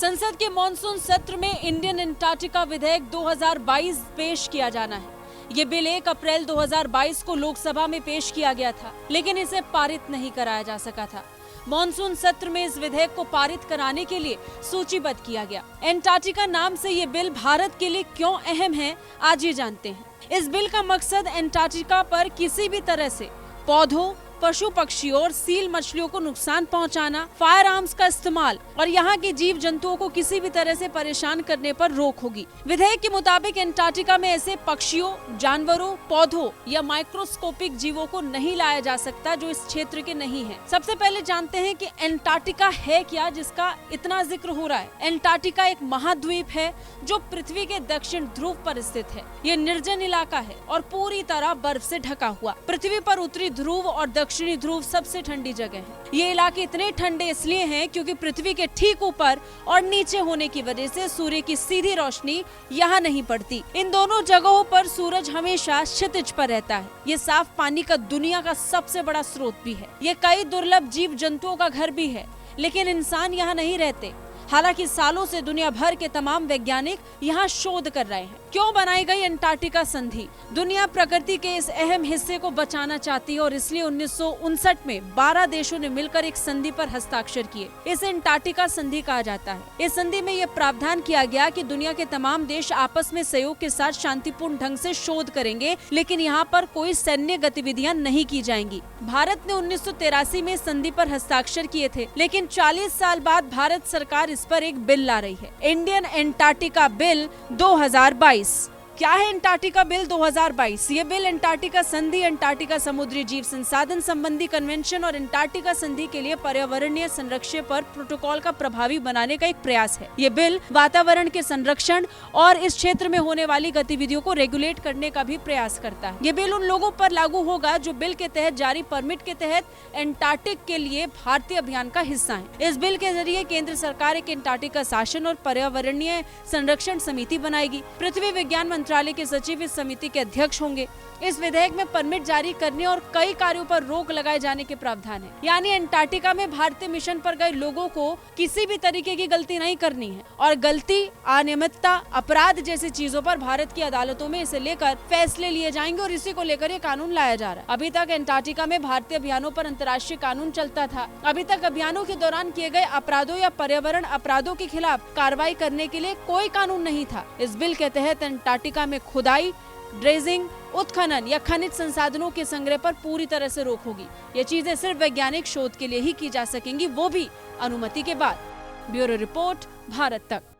संसद के मॉनसून सत्र में इंडियन एंटार्क्टिका विधेयक 2022 पेश किया जाना है। ये बिल 1 अप्रैल 2022 को लोकसभा में पेश किया गया था, लेकिन इसे पारित नहीं कराया जा सका था। मॉनसून सत्र में इस विधेयक को पारित कराने के लिए सूचीबद्ध किया गया। एंटार्क्टिका नाम से ये बिल भारत के लिए क्यों अहम है, आज ये जानते हैं। इस बिल का मकसद एंटार्क्टिका पर किसी भी तरह से पौधों, पशु पक्षियों और सील मछलियों को नुकसान पहुंचाना, फायर आर्म्स का इस्तेमाल और यहाँ के जीव जंतुओं को किसी भी तरह से परेशान करने पर रोक होगी। विधेयक के मुताबिक एंटार्क्टिका में ऐसे पक्षियों, जानवरों, पौधों या माइक्रोस्कोपिक जीवों को नहीं लाया जा सकता जो इस क्षेत्र के नहीं है। सबसे पहले जानते हैं कि एंटार्क्टिका है क्या, जिसका इतना जिक्र हो रहा है। एंटार्क्टिका एक महाद्वीप है जो पृथ्वी के दक्षिण ध्रुव पर स्थित है। ये निर्जन इलाका है और पूरी तरह बर्फ से ढका हुआ। पृथ्वी पर उत्तरी ध्रुव और दक्षिणी ध्रुव सबसे ठंडी जगह है। ये इलाके इतने ठंडे इसलिए हैं क्योंकि पृथ्वी के ठीक ऊपर और नीचे होने की वजह से सूर्य की सीधी रोशनी यहाँ नहीं पड़ती। इन दोनों जगहों पर सूरज हमेशा क्षितिज पर रहता है। ये साफ पानी का दुनिया का सबसे बड़ा स्रोत भी है। ये कई दुर्लभ जीव जंतुओं का घर भी है, लेकिन इंसान यहाँ नहीं रहते। हालांकि सालों से दुनिया भर के तमाम वैज्ञानिक यहाँ शोध कर रहे हैं। क्यों बनाई गई एंटार्क्टिका संधि? दुनिया प्रकृति के इस अहम हिस्से को बचाना चाहती है और इसलिए 1959 में 12 देशों ने मिलकर एक संधि पर हस्ताक्षर किए। इसे एंटार्क्टिका संधि कहा जाता है। इस संधि में यह प्रावधान किया गया कि दुनिया के तमाम देश आपस में सहयोग के साथ शांतिपूर्ण ढंग से शोध करेंगे, लेकिन यहाँ पर कोई सैन्य गतिविधियाँ नहीं की जाएंगी। भारत ने 1983 में संधि पर हस्ताक्षर किए थे, लेकिन 40 साल बाद भारत सरकार इस पर एक बिल ला रही है, इंडियन एंटार्क्टिका बिल 2022। क्या है एंटार्क्टिका बिल 2022? ये बिल एंटार्क्टिका संधि, एंटार्क्टिका समुद्री जीव संसाधन संबंधी कन्वेंशन और एंटार्क्टिका संधि के लिए पर्यावरणीय संरक्षण पर प्रोटोकॉल का प्रभावी बनाने का एक प्रयास है। ये बिल वातावरण के संरक्षण और इस क्षेत्र में होने वाली गतिविधियों को रेगुलेट करने का भी प्रयास करता है। ये बिल उन लोगों पर लागू होगा जो बिल के तहत जारी परमिट के तहत एंटार्क्टिक के लिए भारतीय अभियान का हिस्सा है। इस बिल के जरिए केंद्र सरकार एक एंटार्क्टिका शासन और पर्यावरणीय संरक्षण समिति बनाएगी। पृथ्वी विज्ञान मंत्रालय के सचिव इस समिति के अध्यक्ष होंगे। इस विधेयक में परमिट जारी करने और कई कार्यों पर रोक लगाए जाने के प्रावधान है। यानी एंटार्क्टिका में भारतीय मिशन पर गए लोगों को किसी भी तरीके की गलती नहीं करनी है और गलती, अनियमितता, अपराध जैसी चीजों पर भारत की अदालतों में इसे लेकर फैसले लिए जाएंगे और इसी को लेकर ये कानून लाया जा रहा है। अभी तक एंटार्क्टिका में भारतीय अभियानों पर अंतर्राष्ट्रीय कानून चलता था। अभी तक अभियानों के दौरान किए गए अपराधों या पर्यावरण अपराधों के खिलाफ कार्रवाई करने के लिए कोई कानून नहीं था। इस बिल के तहत एंटार्क्टिका में खुदाई, ड्रेजिंग, उत्खनन या खनिज संसाधनों के संग्रह पर पूरी तरह से रोक होगी। ये चीजें सिर्फ वैज्ञानिक शोध के लिए ही की जा सकेंगी, वो भी अनुमति के बाद। ब्यूरो रिपोर्ट, भारत तक।